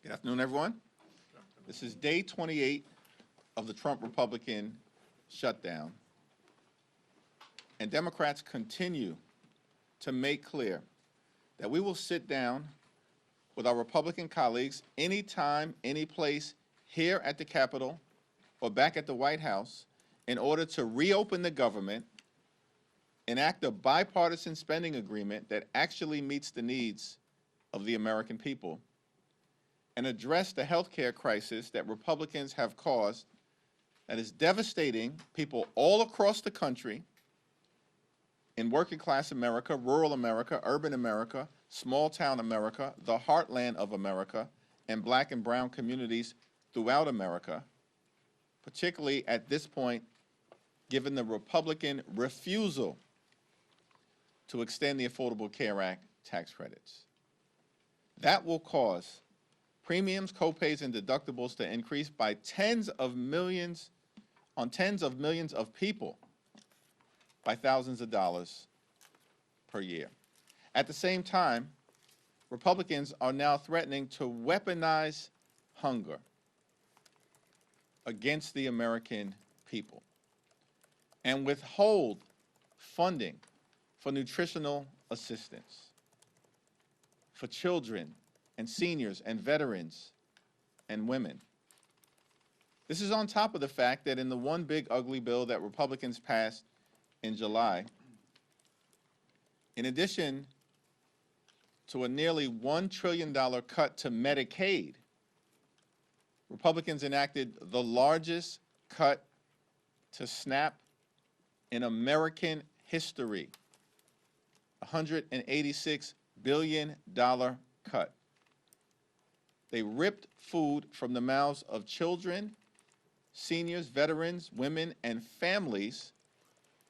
Good afternoon, everyone. This is day 28 of the Trump Republican shutdown. And Democrats continue to make clear that we will sit down with our Republican colleagues anytime, any place, here at the Capitol or back at the White House in order to reopen the government, enact a bipartisan spending agreement that actually meets the needs of the American people, and address the health care crisis that Republicans have caused that is devastating people all across the country, in working class America, rural America, urban America, small town America, the heartland of America, and black and brown communities throughout America, particularly at this point, given the Republican refusal to extend the Affordable Care Act tax credits. That will cause premiums, copays, and deductibles to increase by tens of millions of people by thousands of dollars per year. At the same time, Republicans are now threatening to weaponize hunger against the American people and withhold funding for nutritional assistance for children and seniors and veterans and women. This is on top of the fact that in the one big ugly bill that Republicans passed in July, in addition to a nearly $1 trillion cut to Medicaid, Republicans enacted the largest cut to SNAP in American history, $186 billion cut. They ripped food from the mouths of children, seniors, veterans, women, and families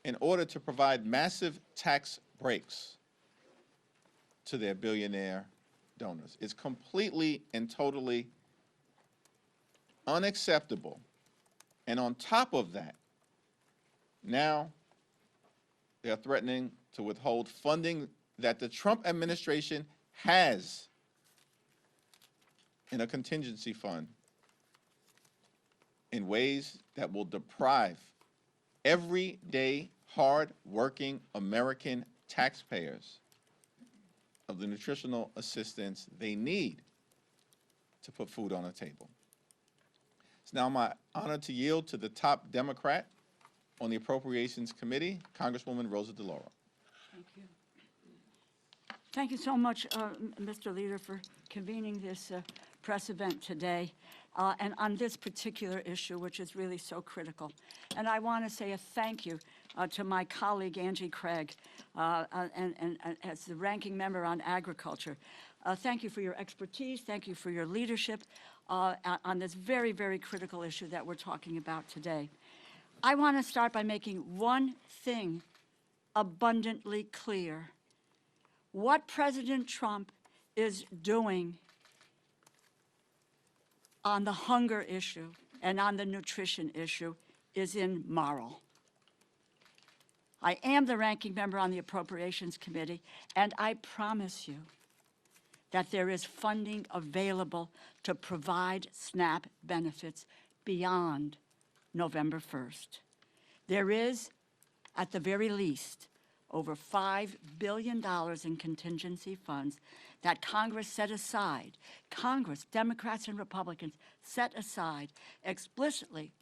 in order to provide massive tax breaks to their billionaire donors. It's completely and totally unacceptable. And on top of that, now they are threatening to withhold funding that the Trump administration has in a contingency fund in ways that will deprive everyday, hard-working American taxpayers of the nutritional assistance they need to put food on the table. It's now my honor to yield to the top Democrat on the Appropriations Committee, Congresswoman Rosa DeLauro. Thank you. Thank you so much, Mr. Leader, for convening this press event today, and on this particular issue, which is really so critical. And I want to say a thank you to my colleague, Angie Craig, and as the ranking member on agriculture. Thank you for your expertise. Thank you for your leadership on this very, very critical issue that we're talking about today. I want to start by making one thing abundantly clear. What President Trump is doing on the hunger issue and on the nutrition issue is immoral. I am the ranking member on the Appropriations Committee, and I promise you that there is funding available to provide SNAP benefits beyond November 1st. There is, at the very least, over $5 billion in contingency funds that Congress set aside. Congress, Democrats and Republicans, set aside explicitly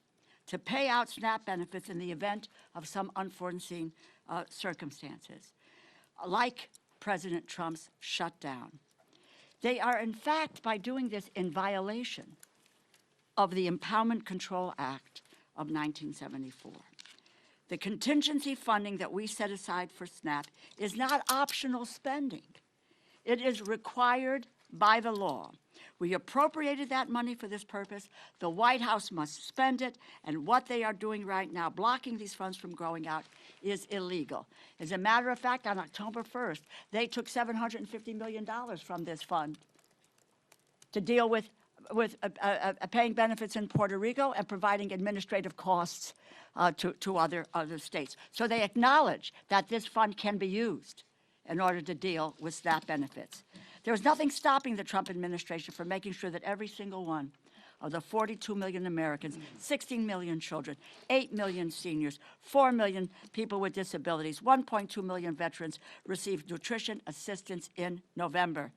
to pay out SNAP benefits in the event of some unforeseen circumstances, like President Trump's shutdown. They are, in fact, by doing this, in violation of the Empowerment Control Act of 1974. The contingency funding that we set aside for SNAP is not optional spending. It is required by the law. We appropriated that money for this purpose. The White House must spend it, and what they are doing right now, blocking these funds from going out, is illegal. As a matter of fact, on October 1st, they took $750 million from this fund to deal with paying benefits in Puerto Rico and providing administrative costs to other states. So they acknowledge that this fund can be used in order to deal with SNAP benefits. There was nothing stopping the Trump administration from making sure that every single one of the 42 million Americans, 16 million children, 8 million seniors, 4 million people with disabilities, 1.2 million veterans received nutrition assistance in November.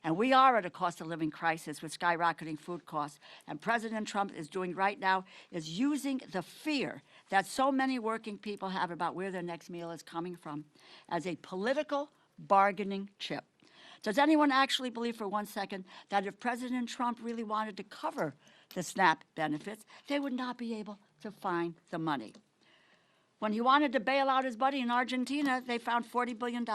And we are at a cost of living crisis with skyrocketing food costs. And President Trump is doing right now is using the fear that so many working people have about where their next meal is coming from as a political bargaining chip. Does anyone actually believe for 1 second that if President Trump really wanted to cover the SNAP benefits, they would not be able to find the money? When he wanted to bail out his buddy in Argentina, they found $40 billion.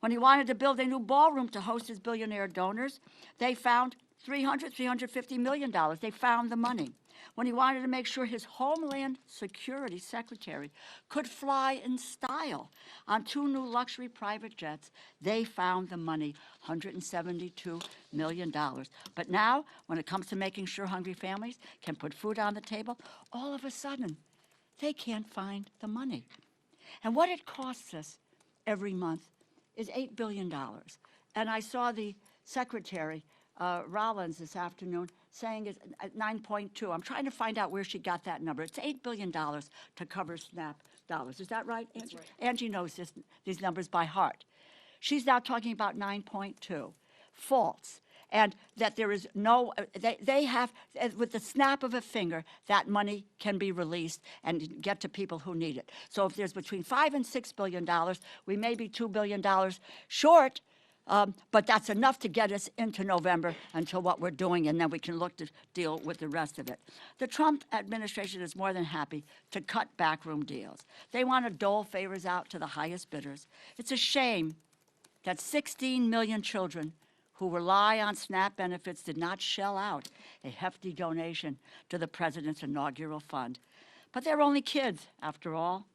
When he wanted to build a new ballroom to host his billionaire donors, they found $350 million. They found the money. When he wanted to make sure his Homeland Security Secretary could fly in style on 2 new luxury private jets, they found the money, $172 million. But now, when it comes to making sure hungry families can put food on the table, all of a sudden, they can't find the money. And what it costs us every month is $8 billion. And I saw the Secretary, Rollins, this afternoon saying it's at 9.2. I'm trying to find out where she got that number. It's $8 billion to cover SNAP dollars. Is that right, Angie? Right. Angie knows these numbers by heart. She's now talking about 9.2. False. And that there is no, they have, with the snap of a finger, that money can be released and get to people who need it. So if there's between $5 and $6 billion, we may be $2 billion short, but that's enough to get us into November until what we're doing, and then we can look to deal with the rest of it. The Trump administration is more than happy to cut backroom deals. They want to dole favors out to the highest bidders. It's a shame that 16 million children who rely on SNAP benefits did not shell out a hefty donation to the president's inaugural fund. But they're only kids, after all.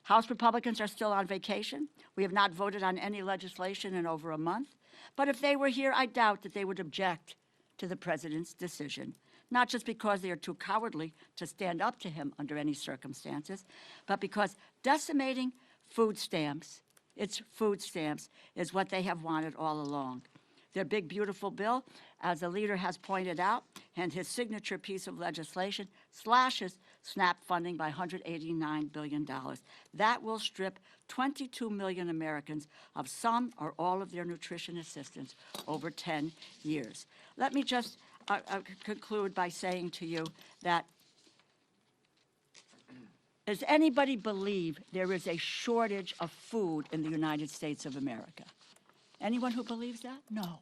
House Republicans are still on vacation. We have not voted on any legislation in over a month. But if they were here, I doubt that they would object to the president's decision, not just because they are too cowardly to stand up to him under any circumstances, but because decimating food stamps, its food stamps, is what they have wanted all along. Their big, beautiful bill, as the leader has pointed out, and his signature piece of legislation slashes SNAP funding by $189 billion. That will strip 22 million Americans of some or all of their nutrition assistance over 10 years. Let me just conclude by saying to you that does anybody believe there is a shortage of food in the United States of America? Anyone who believes that? No.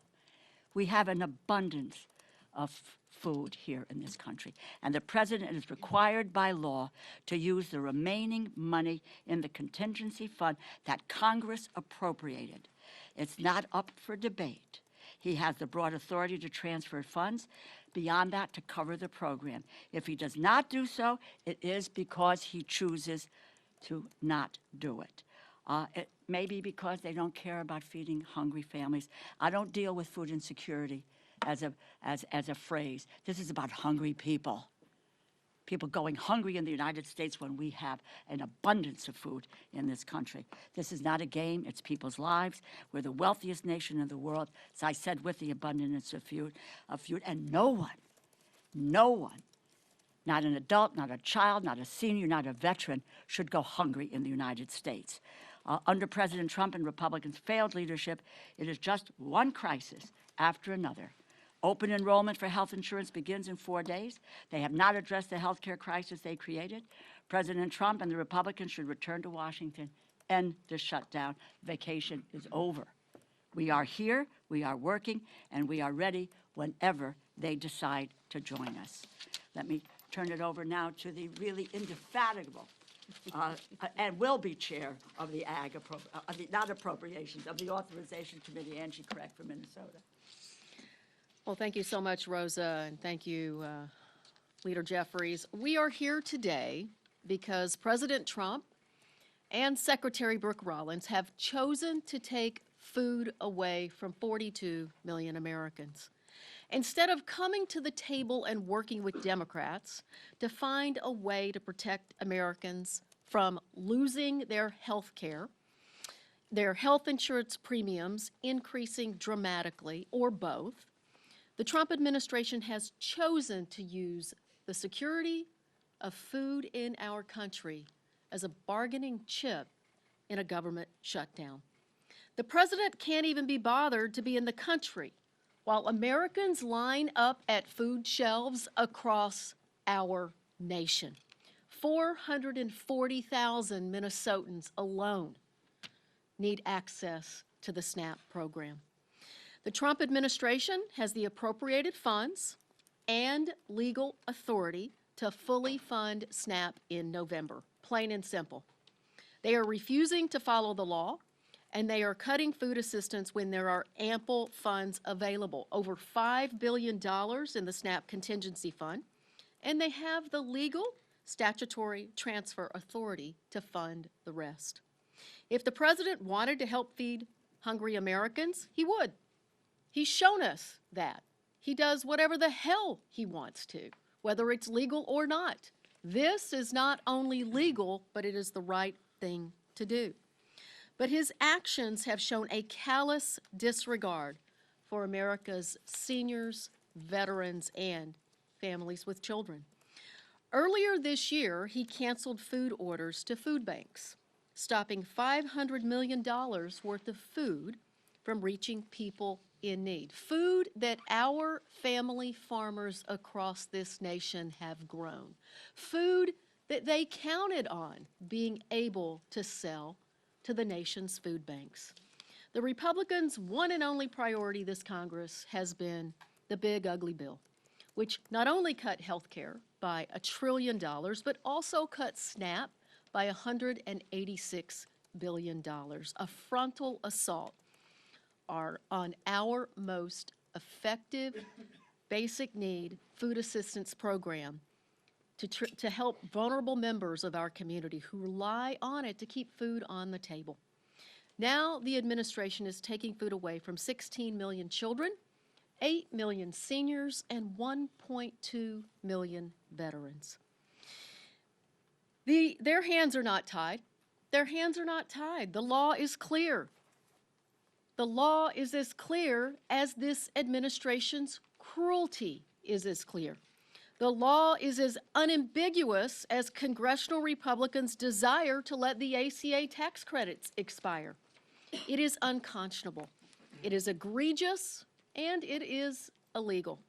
We have an abundance of food here in this country. And the president is required by law to use the remaining money in the contingency fund that Congress appropriated. It's not up for debate. He has the broad authority to transfer funds beyond that to cover the program. If he does not do so, it is because he chooses to not do it. It may be because they don't care about feeding hungry families. I don't deal with food insecurity as a phrase. This is about hungry people. People going hungry in the United States when we have an abundance of food in this country. This is not a game, it's people's lives. We're the wealthiest nation in the world, as I said, with the abundance of food, and no one, not an adult, not a child, not a senior, not a veteran, should go hungry in the United States. Under President Trump and Republicans' failed leadership, it is just one crisis after another. Open enrollment for health insurance begins in 4 days. They have not addressed the health care crisis they created. President Trump and the Republicans should return to Washington, end the shutdown. Vacation is over. We are here, we are working, and we are ready whenever they decide to join us. Let me turn it over now to the really indefatigable and will be chair of the not appropriations, of the Authorization Committee, Angie Craig from Minnesota. Well, thank you so much, Rosa, and thank you, Leader Jeffries. We are here today because President Trump and Secretary Brooke Rollins have chosen to take food away from 42 million Americans. Instead of coming to the table and working with Democrats to find a way to protect Americans from losing their health care, their health insurance premiums increasing dramatically, or both, the Trump administration has chosen to use the security of food in our country as a bargaining chip in a government shutdown. The president can't even be bothered to be in the country while Americans line up at food shelves across our nation. 440,000 Minnesotans alone need access to the SNAP program. The Trump administration has the appropriated funds and legal authority to fully fund SNAP in November, plain and simple. They are refusing to follow the law, and they are cutting food assistance when there are ample funds available, over $5 billion in the SNAP contingency fund, and they have the legal statutory transfer authority to fund the rest. If the president wanted to help feed hungry Americans, he would. He's shown us that. He does whatever the hell he wants to, whether it's legal or not. This is not only legal, but it is the right thing to do. But his actions have shown a callous disregard for America's seniors, veterans, and families with children. Earlier this year, he canceled food orders to food banks, stopping $500 million worth of food from reaching people in need. Food that our family farmers across this nation have grown. Food that they counted on being able to sell to the nation's food banks. The Republicans' one and only priority this Congress has been the big ugly bill, which not only cut health care by $1 trillion, but also cut SNAP by $186 billion, a frontal assault on our most effective basic need food assistance program to help vulnerable members of our community who rely on it to keep food on the table. Now the administration is taking food away from 16 million children, 8 million seniors, and 1.2 million veterans. Their hands are not tied. Their hands are not tied. The law is clear. The law is as clear as this administration's cruelty is as clear. The law is as unambiguous as congressional Republicans' desire to let the ACA tax credits expire. It is unconscionable. It is egregious, and it is illegal.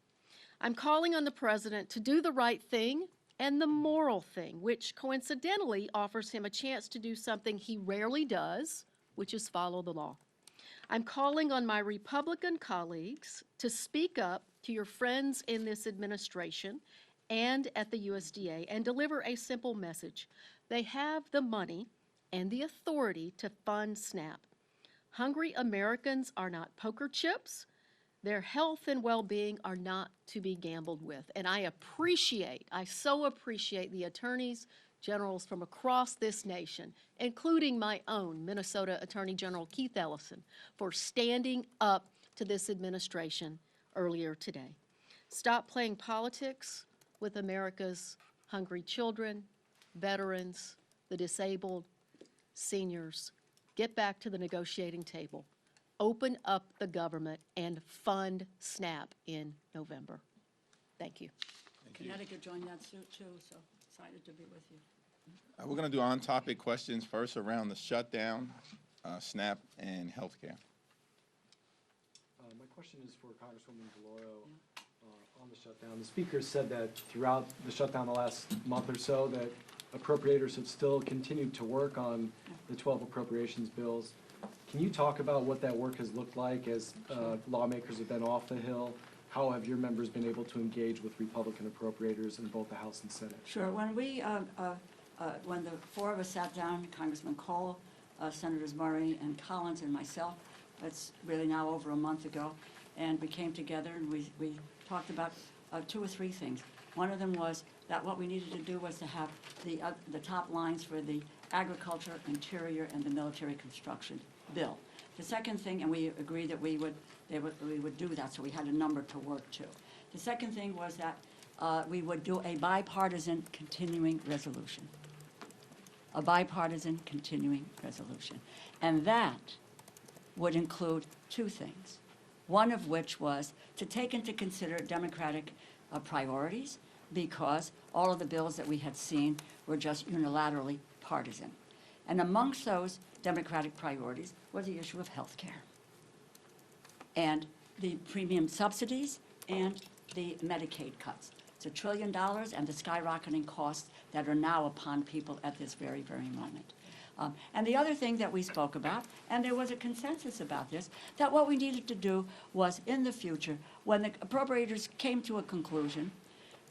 I'm calling on the president to do the right thing and the moral thing, which coincidentally offers him a chance to do something he rarely does, which is follow the law. I'm calling on my Republican colleagues to speak up to your friends in this administration and at the USDA and deliver a simple message. They have the money and the authority to fund SNAP. Hungry Americans are not poker chips. Their health and well-being are not to be gambled with. And I so appreciate the attorneys generals from across this nation, including my own Minnesota Attorney General Keith Ellison, for standing up to this administration earlier today. Stop playing politics with America's hungry children, veterans, the disabled, seniors. Get back to the negotiating table. Open up the government and fund SNAP in November. Thank you. Connecticut joined that suit too, so excited to be with you. We're going to do on-topic questions first around the shutdown, SNAP, and healthcare. My question is for Congresswoman DeLauro on the shutdown. The speaker said that throughout the shutdown the last month or so that appropriators have still continued to work on the 12 appropriations bills. Can you talk about what that work has looked like as lawmakers have been off the Hill? How have your members been able to engage with Republican appropriators in both the House and Senate? Sure. When when the four of us sat down, Congressman Cole, Senators Murray and Collins and myself, that's really now over a month ago, and we came together and we talked about 2 or 3 things. One of them was that what we needed to do was to have the top lines for the agriculture, interior, and the military construction bill. The second thing, and we agreed that we would do that, so we had a number to work to. The second thing was that we would do a bipartisan continuing resolution. a bipartisan continuing resolution. And that would include two things, one of which was to take into consider Democratic priorities, because all of the bills that we had seen were just unilaterally partisan. And amongst those Democratic priorities was the issue of health care and the premium subsidies and the Medicaid cuts. It's $1 trillion and the skyrocketing costs that are now upon people at this very, very moment. And the other thing that we spoke about, and there was a consensus about this, that what we needed to do was, in the future, when the appropriators came to a conclusion,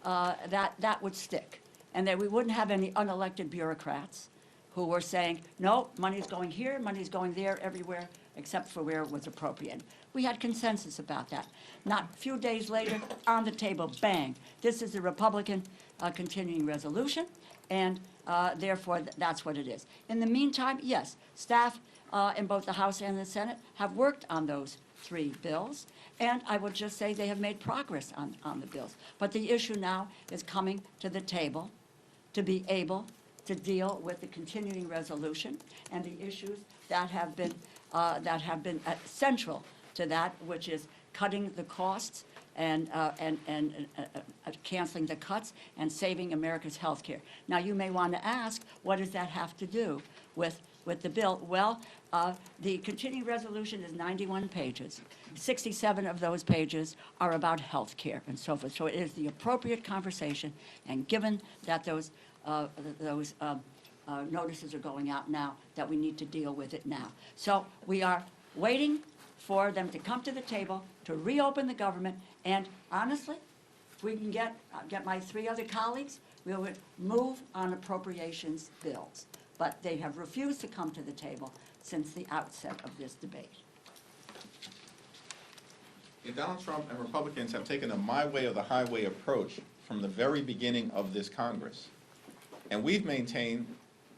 that would stick, and that we wouldn't have any unelected bureaucrats who were saying, no, money's going here, money's going there, everywhere, except for where it was appropriate. We had consensus about that. Not a few days later, on the table, bang, this is a Republican continuing resolution, and therefore, that's what it is. In the meantime, yes, staff in both the House and the Senate have worked on those three bills, and I would just say they have made progress on the bills. But the issue now is coming to the table to be able to deal with the continuing resolution and the issues that have been central to that, which is cutting the costs and canceling the cuts and saving America's health care. Now, you may want to ask, what does that have to do with the bill? Well, the continuing resolution is 91 pages. 67 of those pages are about health care and so forth. So it is the appropriate conversation, and given that those notices are going out now, that we need to deal with it now. So we are waiting for them to come to the table to reopen the government, and honestly, if we can get my three other colleagues, we would move on appropriations bills. But they have refused to come to the table since the outset of this debate. And Donald Trump and Republicans have taken a my way or the highway approach from the very beginning of this Congress. And we've maintained,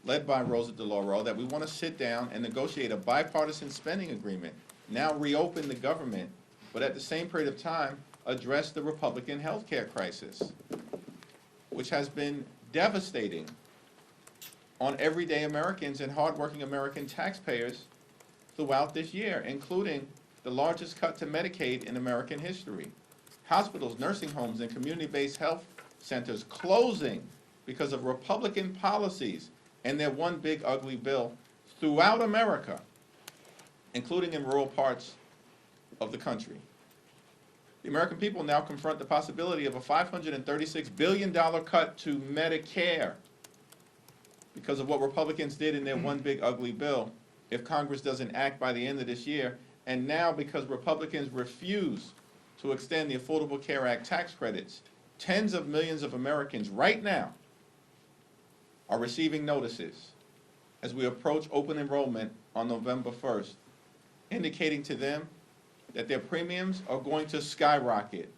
led by Rosa DeLauro, that we want to sit down and negotiate a bipartisan spending agreement, now reopen the government, but at the same period of time, address the Republican health care crisis, which has been devastating on everyday Americans and hardworking American taxpayers throughout this year, including the largest cut to Medicaid in American history. Hospitals, nursing homes, and community-based health centers closing because of Republican policies and their one big ugly bill throughout America, including in rural parts of the country. The American people now confront the possibility of a $536 billion cut to Medicare because of what Republicans did in their one big ugly bill if Congress doesn't act by the end of this year, and now because Republicans refuse to extend the Affordable Care Act tax credits, tens of millions of Americans right now are receiving notices as we approach open enrollment on November 1st, indicating to them that their premiums are going to skyrocket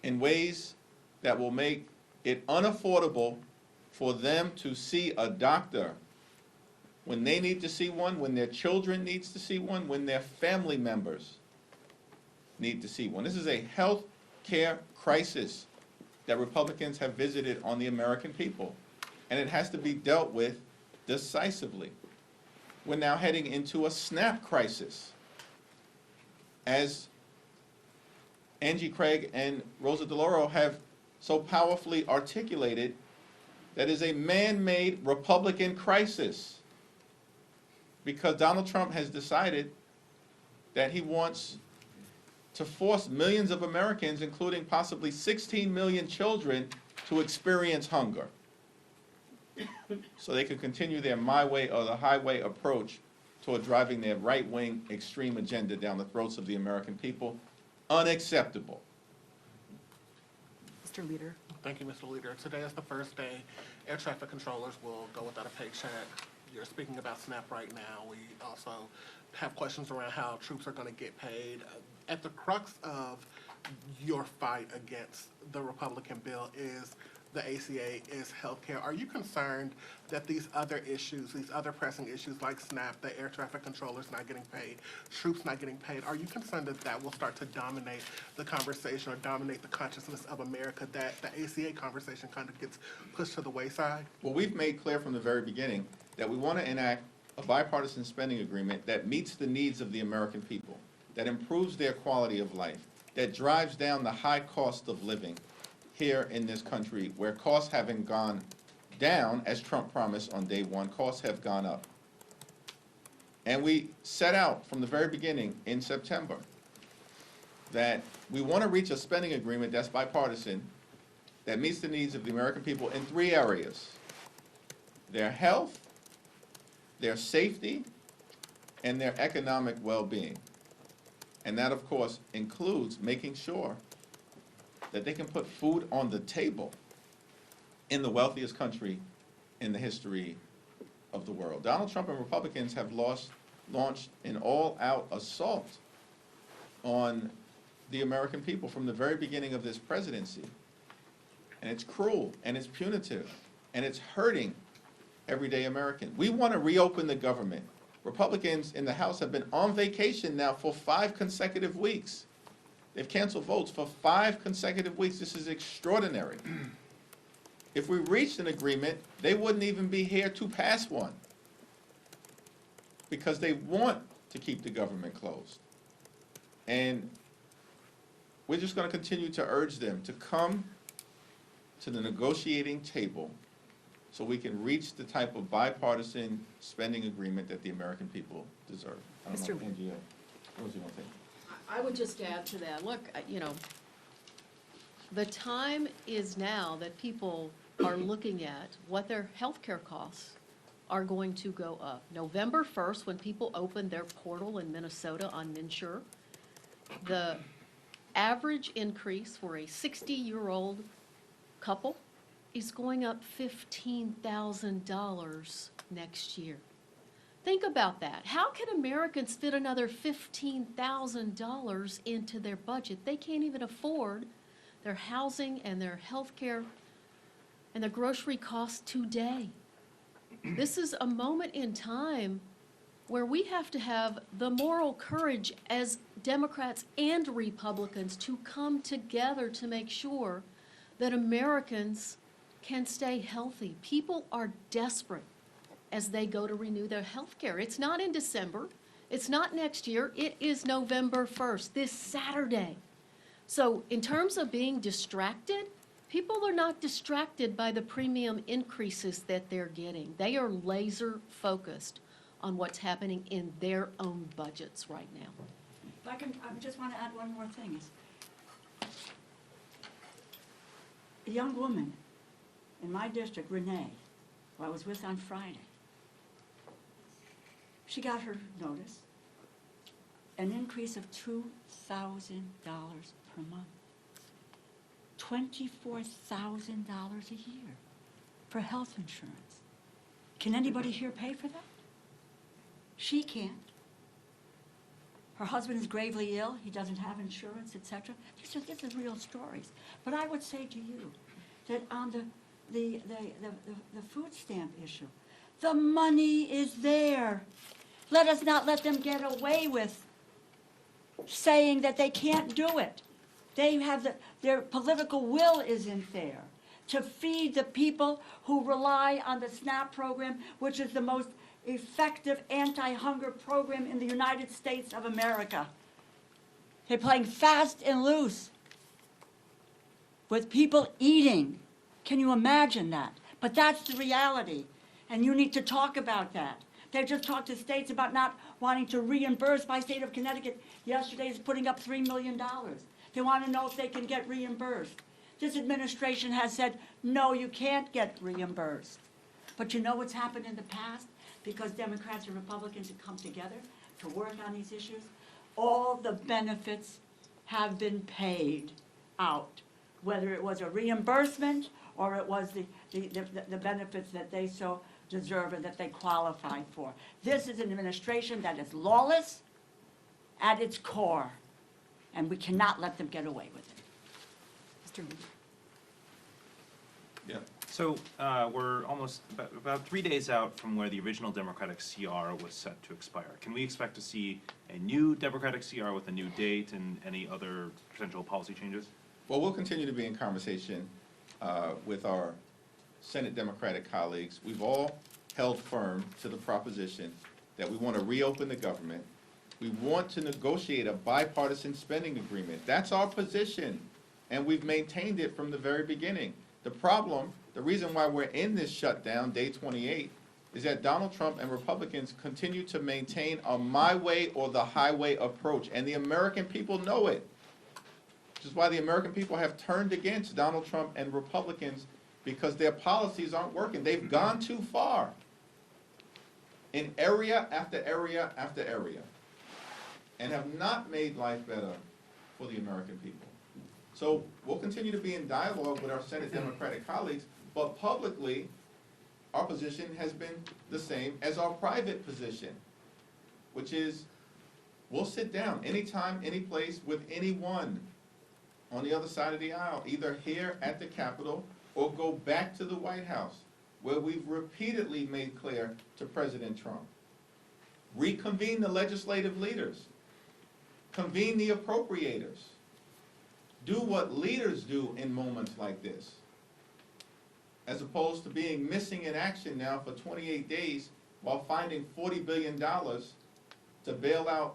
in ways that will make it unaffordable for them to see a doctor when they need to see one, when their children needs to see one, when their family members need to see one. This is a health care crisis that Republicans have visited on the American people, and it has to be dealt with decisively. We're now heading into a SNAP crisis, as Angie Craig and Rosa DeLauro have so powerfully articulated. That is a man-made Republican crisis, because Donald Trump has decided that he wants to force millions of Americans, including possibly 16 million children, to experience hunger so they can continue their my way or the highway approach toward driving their right-wing extreme agenda down the throats of the American people. Unacceptable. Mr. Leader. Thank you, Mr. Leader. Today is the first day air traffic controllers will go without a paycheck. You're speaking about SNAP right now. We also have questions around how troops are going to get paid. At the crux of your fight against the Republican bill is the ACA is healthcare. Are you concerned that these other issues, these other pressing issues like SNAP, the air traffic controllers not getting paid, troops not getting paid, are you concerned that that will start to dominate the conversation or dominate the consciousness of America, that the ACA conversation kind of gets pushed to the wayside? Well, we've made clear from the very beginning that we want to enact a bipartisan spending agreement that meets the needs of the American people, that improves their quality of life, that drives down the high cost of living here in this country, where costs haven't gone down, as Trump promised on day one, costs have gone up. And we set out from the very beginning in September that we want to reach a spending agreement that's bipartisan, that meets the needs of the American people in 3 areas: their health, their safety, and their economic well-being. And that, of course, includes making sure that they can put food on the table in the wealthiest country in the history of the world. Donald Trump and Republicans have launched an all-out assault on the American people from the very beginning of this presidency. And it's cruel, and it's punitive, and it's hurting everyday American. We want to reopen the government. Republicans in the House have been on vacation now for 5 consecutive weeks. They've canceled votes for 5 consecutive weeks. This is extraordinary. If we reached an agreement, they wouldn't even be here to pass one, because they want to keep the government closed. And we're just going to continue to urge them to come to the negotiating table so we can reach the type of bipartisan spending agreement that the American people deserve. I don't know, Mr. Angie, what do you want to say? I would just add to that, look, the time is now that people are looking at what their healthcare costs are going to go up. November 1st, when people open their portal in Minnesota on MNsure, the average increase for a 60-year-old couple is going up $15,000 next year. Think about that. How can Americans fit another $15,000 into their budget? They can't even afford their housing and their health care and their grocery costs today. This is a moment in time where we have to have the moral courage as Democrats and Republicans to come together to make sure that Americans can stay healthy. People are desperate as they go to renew their health care. It's not in December. It's not next year. It is November 1st, this Saturday. So in terms of being distracted, people are not distracted by the premium increases that they're getting. They are laser focused on what's happening in their own budgets right now. If I just want to add one more thing. A young woman in my district, Renee, who I was with on Friday, she got her notice, an increase of $2,000 per month. $24,000 a year for health insurance. Can anybody here pay for that? She can't. Her husband is gravely ill, he doesn't have insurance, etc. These are real stories. But I would say to you that on the food stamp issue, the money is there. Let us not let them get away with saying that they can't do it. They have their political will isn't there to feed the people who rely on the SNAP program, which is the most effective anti-hunger program in the United States of America. They're playing fast and loose with people eating. Can you imagine that? But that's the reality, and you need to talk about that. They just talked to states about not wanting to reimburse. My state of Connecticut yesterday is putting up $3 million. They want to know if they can get reimbursed. This administration has said, no, you can't get reimbursed. But you know what's happened in the past? Because Democrats and Republicans have come together to work on these issues, all the benefits have been paid out, whether it was a reimbursement or it was the benefits that they so deserve and that they qualify for. This is an administration that is lawless at its core, and we cannot let them get away with it. Mr. Lee. Yeah. So we're almost about 3 days out from where the original Democratic CR was set to expire. Can we expect to see a new Democratic CR with a new date and any other potential policy changes? Well, we'll continue to be in conversation with our Senate Democratic colleagues. We've all held firm to the proposition that we want to reopen the government. We want to negotiate a bipartisan spending agreement. That's our position, and we've maintained it from the very beginning. The problem, the reason why we're in this shutdown, day 28, is that Donald Trump and Republicans continue to maintain a my way or the highway approach, and the American people know it. Which is why the American people have turned against Donald Trump and Republicans, because their policies aren't working. They've gone too far in area after area after area, and have not made life better for the American people. So we'll continue to be in dialogue with our Senate Democratic colleagues, but publicly, our position has been the same as our private position, which is we'll sit down anytime, any place with anyone on the other side of the aisle, either here at the Capitol or go back to the White House, where we've repeatedly made clear to President Trump. Reconvene the legislative leaders. Convene the appropriators. Do what leaders do in moments like this, as opposed to being missing in action now for 28 days while finding $40 billion to bail out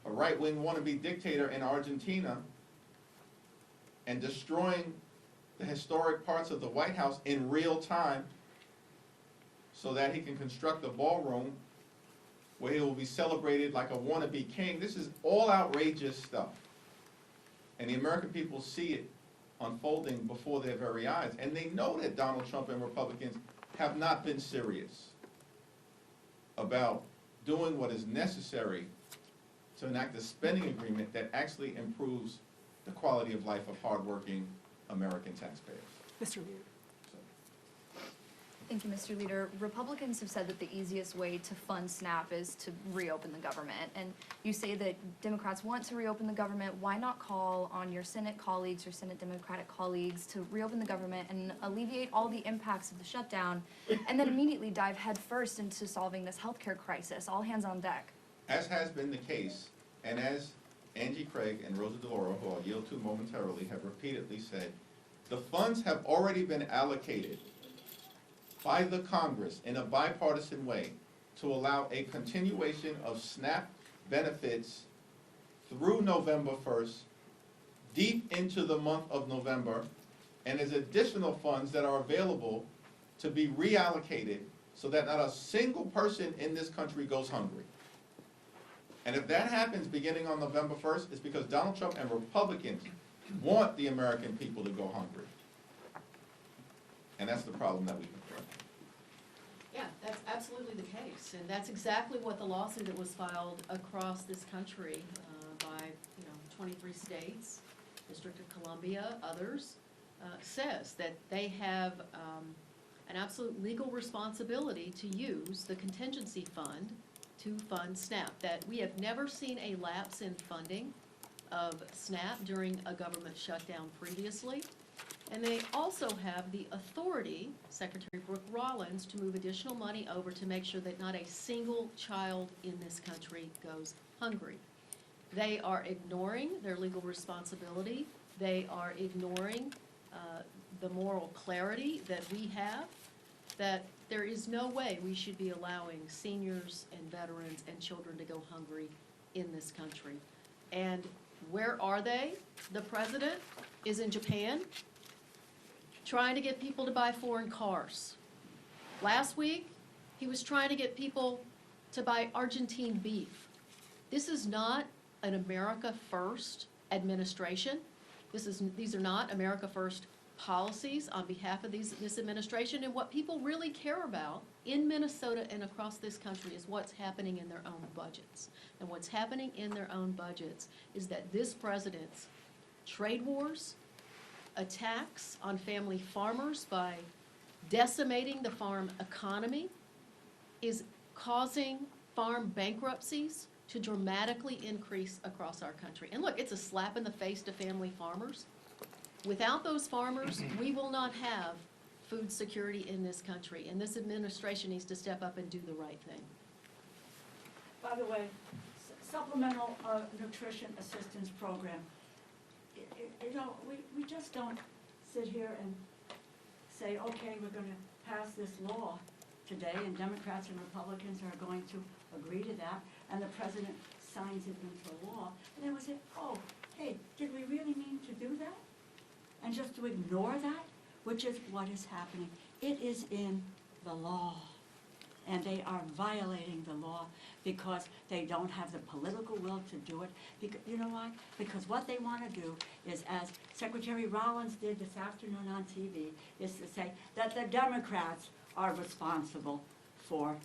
a right-wing wannabe dictator in Argentina and destroying the historic parts of the White House in real time so that he can construct a ballroom where he will be celebrated like a wannabe king. This is all outrageous stuff. And the American people see it unfolding before their very eyes. And they know that Donald Trump and Republicans have not been serious about doing what is necessary to enact a spending agreement that actually improves the quality of life of hardworking American taxpayers. Mr. Leader. Thank you, Mr. Leader. Republicans have said that the easiest way to fund SNAP is to reopen the government. And you say that Democrats want to reopen the government. Why not call on your Senate colleagues, your Senate Democratic colleagues, to reopen the government and alleviate all the impacts of the shutdown, and then immediately dive headfirst into solving this healthcare crisis? All hands on deck. As has been the case, and as Angie Craig and Rosa DeLauro, who I'll yield to momentarily, have repeatedly said, the funds have already been allocated by the Congress in a bipartisan way to allow a continuation of SNAP benefits through November 1st, deep into the month of November, and there's additional funds that are available to be reallocated so that not a single person in this country goes hungry. And if that happens beginning on November 1st, it's because Donald Trump and Republicans want the American people to go hungry. And that's the problem that we confront. Yeah, that's absolutely the case, and that's exactly what the lawsuit that was filed across this country by 23 states, District of Columbia, others, says that they have an absolute legal responsibility to use the contingency fund to fund SNAP. That we have never seen a lapse in funding of SNAP during a government shutdown previously. And they also have the authority, Secretary Brooke Rollins, to move additional money over to make sure that not a single child in this country goes hungry. They are ignoring their legal responsibility. They are ignoring the moral clarity that we have, that there is no way we should be allowing seniors and veterans and children to go hungry in this country. And where are they? The president is in Japan, trying to get people to buy foreign cars. Last week, he was trying to get people to buy Argentine beef. This is not an America First administration. These are not America First policies on behalf of this administration. And what people really care about in Minnesota and across this country is what's happening in their own budgets. And what's happening in their own budgets is that this president's trade wars, attacks on family farmers by decimating the farm economy, is causing farm bankruptcies to dramatically increase across our country. And look, it's a slap in the face to family farmers. Without those farmers, we will not have food security in this country. And this administration needs to step up and do the right thing. By the way, supplemental nutrition assistance program, you know, we just don't sit here and say, okay, we're going to pass this law today, and Democrats and Republicans are going to agree to that, and the president signs it into law, and then we say, oh, hey, did we really mean to do that? And just to ignore that, which is what is happening. It is in the law. And they are violating the law because they don't have the political will to do it. Because, you know why? Because what they want to do is, as Secretary Rollins did this afternoon on TV, is to say that the Democrats are responsible for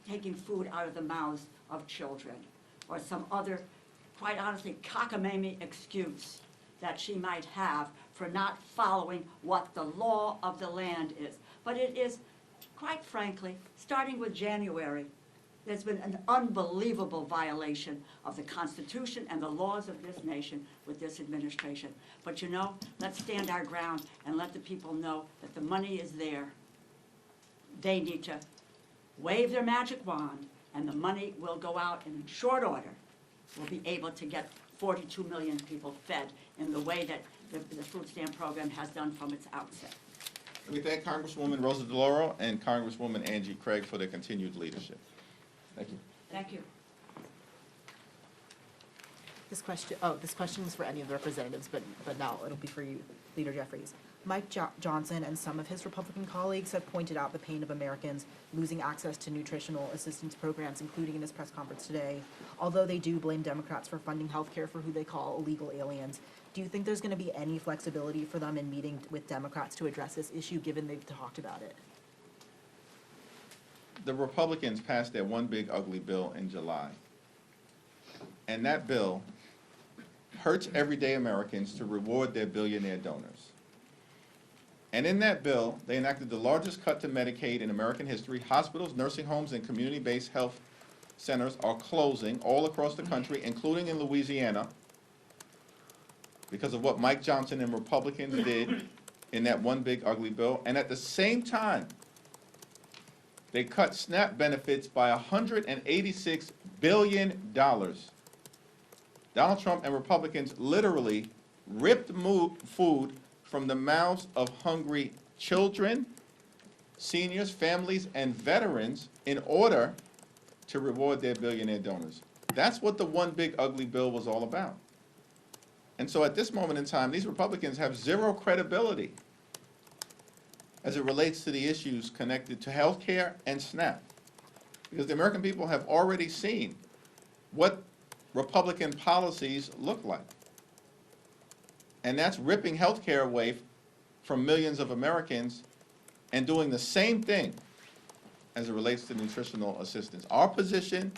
taking food out of the mouths of children, or some other, quite honestly, cockamamie excuse that she might have for not following what the law of the land is. But it is, quite frankly, starting with January, there's been an unbelievable violation of the Constitution and the laws of this nation with this administration. But you know, let's stand our ground and let the people know that the money is there. They need to wave their magic wand, and the money will go out, and in short order, we'll be able to get 42 million people fed in the way that the food stamp program has done from its outset. We thank Congresswoman Rosa DeLauro and Congresswoman Angie Craig for their continued leadership. Thank you. Thank you. This question is for any of the representatives, but now it'll be for you, Leader Jeffries. Mike Johnson and some of his Republican colleagues have pointed out the pain of Americans losing access to nutritional assistance programs, including in his press conference today. Although they do blame Democrats for funding health care for who they call illegal aliens, do you think there's going to be any flexibility for them in meeting with Democrats to address this issue, given they've talked about it? The Republicans passed their one big ugly bill in July. And that bill hurts everyday Americans to reward their billionaire donors. And in that bill, they enacted the largest cut to Medicaid in American history. Hospitals, nursing homes, and community-based health centers are closing all across the country, including in Louisiana, because of what Mike Johnson and Republicans did in that one big ugly bill. And at the same time, they cut SNAP benefits by $186 billion. Donald Trump and Republicans literally ripped food from the mouths of hungry children, seniors, families, and veterans in order to reward their billionaire donors. That's what the one big ugly bill was all about. And so at this moment in time, these Republicans have zero credibility as it relates to the issues connected to health care and SNAP. Because the American people have already seen what Republican policies look like. And that's ripping health care away from millions of Americans and doing the same thing as it relates to nutritional assistance. Our position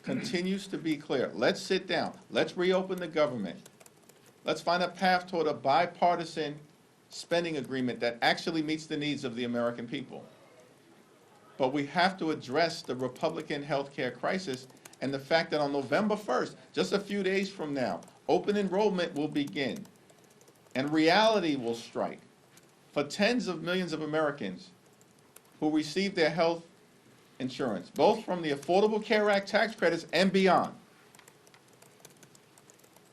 continues to be clear. Let's sit down. Let's reopen the government. Let's find a path toward a bipartisan spending agreement that actually meets the needs of the American people. But we have to address the Republican health care crisis and the fact that on November 1st, just a few days from now, open enrollment will begin and reality will strike for tens of millions of Americans who receive their health insurance, both from the Affordable Care Act tax credits and beyond,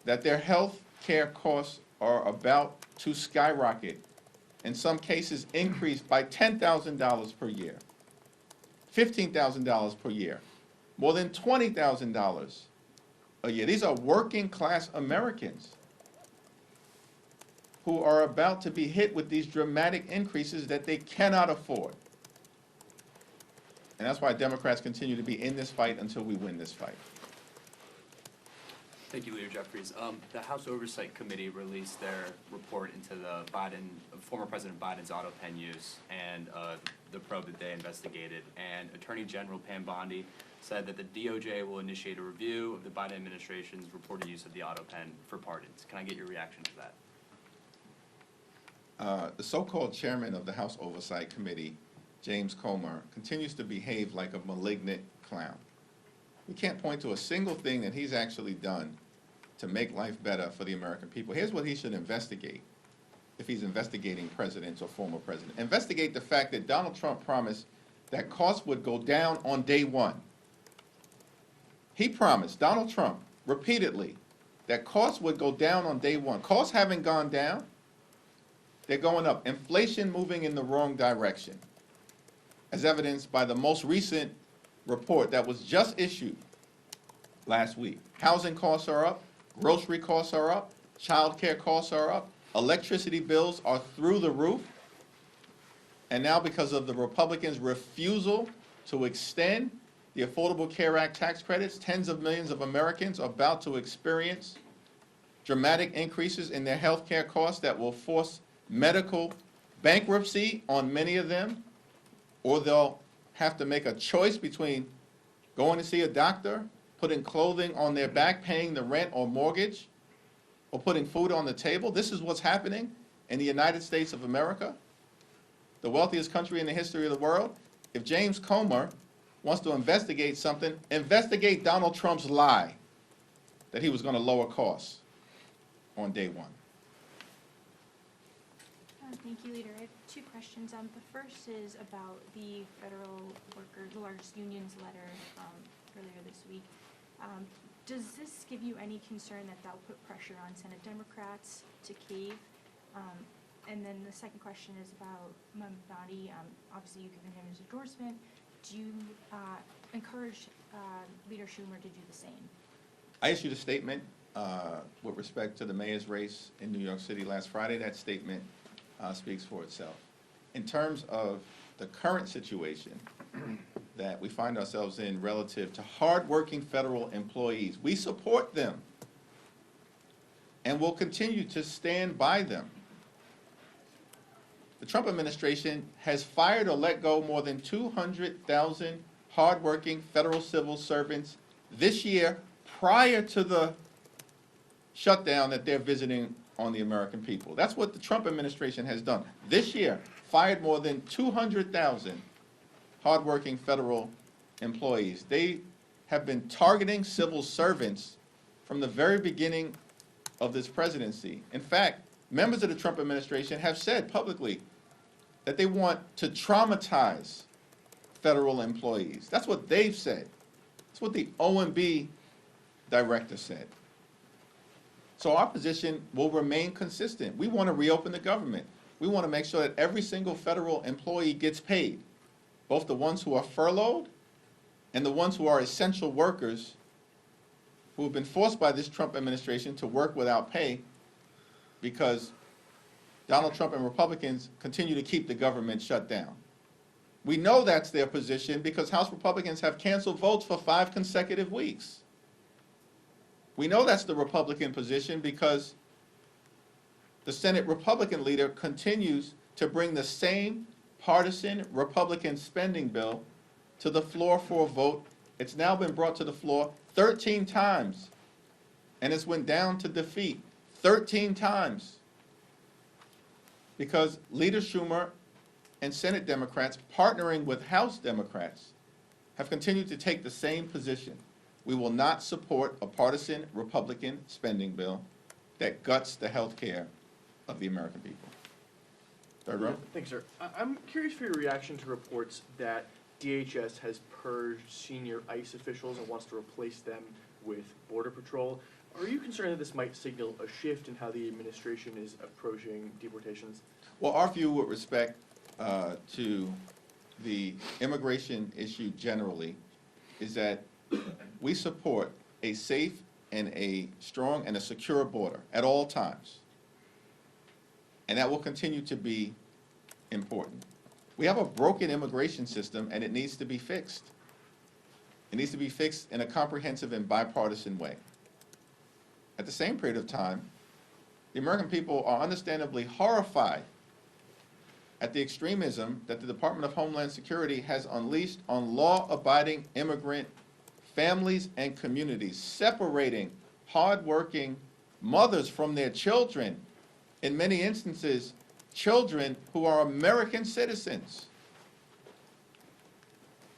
that their health care costs are about to skyrocket, in some cases increase by $10,000 per year, $15,000 per year, more than $20,000 a year. These are working class Americans who are about to be hit with these dramatic increases that they cannot afford. And that's why Democrats continue to be in this fight until we win this fight. Thank you, Leader Jeffries. The House Oversight Committee released their report into the former President Biden's auto pen use and the probe that they investigated. And Attorney General Pam Bondi said that the DOJ will initiate a review of the Biden administration's reported use of the auto pen for pardons. Can I get your reaction to that? The so-called chairman of the House Oversight Committee, James Comer, continues to behave like a malignant clown. We can't point to a single thing that he's actually done to make life better for the American people. Here's what he should investigate. if he's investigating presidents or former presidents. Investigate the fact that Donald Trump promised that costs would go down on day one. He promised, Donald Trump, repeatedly, that costs would go down on day one. Costs haven't gone down. They're going up. Inflation moving in the wrong direction, as evidenced by the most recent report that was just issued last week. Housing costs are up, grocery costs are up, child care costs are up, electricity bills are through the roof. And now, because of the Republicans' refusal to extend the Affordable Care Act tax credits, tens of millions of Americans are about to experience dramatic increases in their health care costs that will force medical bankruptcy on many of them, or they'll have to make a choice between going to see a doctor, putting clothing on their back, paying the rent or mortgage, or putting food on the table. This is what's happening in the United States of America, the wealthiest country in the history of the world. If James Comer wants to investigate something, investigate Donald Trump's lie that he was going to lower costs on day one. Thank you, Leader. I have two questions. The first is about the federal workers, the largest unions letter earlier this week. Does this give you any concern that that will put pressure on Senate Democrats to cave? And then the second question is about Mamdani. Obviously, you've given him his endorsement. Do you encourage Leader Schumer to do the same? I issued a statement with respect to the mayor's race in New York City last Friday. That statement speaks for itself. In terms of the current situation that we find ourselves in relative to hardworking federal employees, we support them and will continue to stand by them. The Trump administration has fired or let go more than 200,000 hardworking federal civil servants this year prior to the shutdown that they're visiting on the American people. That's what the Trump administration has done. This year, fired more than 200,000 hardworking federal employees. They have been targeting civil servants from the very beginning of this presidency. In fact, members of the Trump administration have said publicly that they want to traumatize federal employees. That's what they've said. That's what the OMB director said. So our position will remain consistent. We want to reopen the government. We want to make sure that every single federal employee gets paid, both the ones who are furloughed and the ones who are essential workers who have been forced by this Trump administration to work without pay because Donald Trump and Republicans continue to keep the government shut down. We know that's their position because House Republicans have canceled votes for 5 consecutive weeks. We know that's the Republican position because the Senate Republican leader continues to bring the same partisan Republican spending bill to the floor for a vote. It's now been brought to the floor 13 times, and it's went down to defeat 13 times because Leader Schumer and Senate Democrats, partnering with House Democrats, have continued to take the same position. We will not support a partisan Republican spending bill that guts the health care of the American people. Third row. Thanks, sir. I'm curious for your reaction to reports that DHS has purged senior ICE officials and wants to replace them with Border Patrol. Are you concerned that this might signal a shift in how the administration is approaching deportations? Well, our view with respect to the immigration issue generally is that we support a safe and a strong and a secure border at all times. And that will continue to be important. We have a broken immigration system and it needs to be fixed. It needs to be fixed in a comprehensive and bipartisan way. At the same period of time, the American people are understandably horrified at the extremism that the Department of Homeland Security has unleashed on law-abiding immigrant families and communities, separating hardworking mothers from their children, in many instances, children who are American citizens.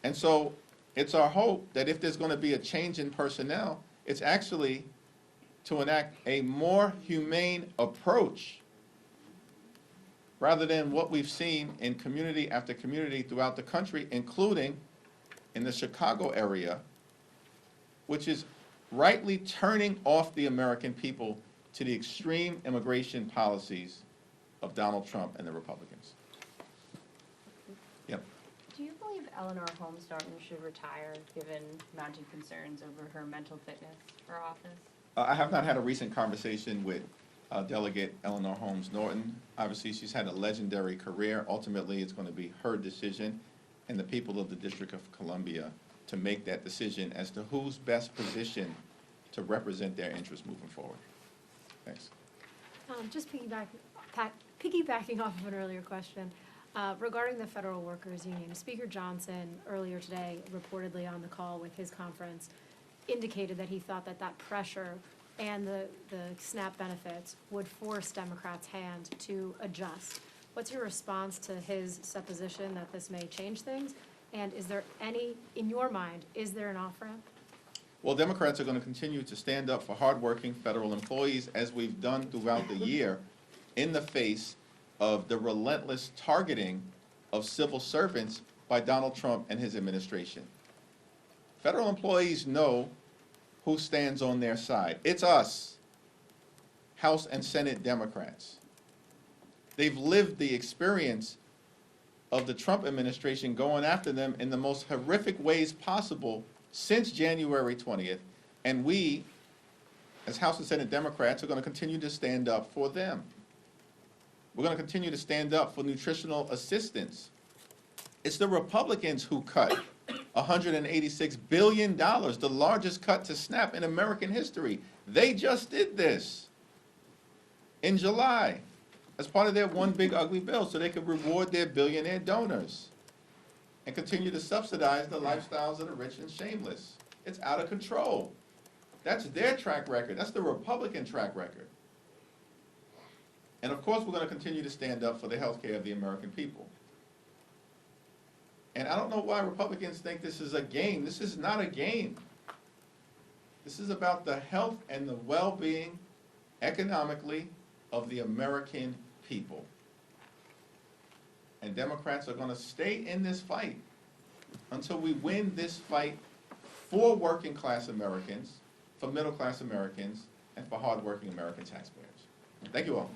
And so it's our hope that if there's going to be a change in personnel, it's actually to enact a more humane approach rather than what we've seen in community after community throughout the country, including in the Chicago area, which is rightly turning off the American people to the extreme immigration policies of Donald Trump and the Republicans. Yep. Do you believe Eleanor Holmes Norton should retire, given mounting concerns over her mental fitness for office? I have not had a recent conversation with Delegate Eleanor Holmes Norton. Obviously, she's had a legendary career. Ultimately, it's going to be her decision and the people of the District of Columbia to make that decision as to who's best positioned to represent their interests moving forward. Thanks. Just piggybacking off of an earlier question, regarding the Federal Workers Union, Speaker Johnson earlier today, reportedly on the call with his conference, indicated that he thought that that pressure and the SNAP benefits would force Democrats' hand to adjust. What's your response to his supposition that this may change things? And is there any, in your mind, is there an off-ramp? Well, Democrats are going to continue to stand up for hardworking federal employees, as we've done throughout the year, in the face of the relentless targeting of civil servants by Donald Trump and his administration. Federal employees know who stands on their side. It's us, House and Senate Democrats. They've lived the experience of the Trump administration going after them in the most horrific ways possible since January 20th, and we, as House and Senate Democrats, are going to continue to stand up for them. We're going to continue to stand up for nutritional assistance. It's the Republicans who cut $186 billion, the largest cut to SNAP in American history. They just did this in July as part of their one big ugly bill so they could reward their billionaire donors and continue to subsidize the lifestyles of the rich and shameless. It's out of control. That's their track record. That's the Republican track record. And of course, we're going to continue to stand up for the health care of the American people. And I don't know why Republicans think this is a game. This is not a game. This is about the health and the well-being, economically, of the American people. And Democrats are going to stay in this fight until we win this fight for working class Americans, for middle class Americans, and for hardworking American taxpayers. Thank you all.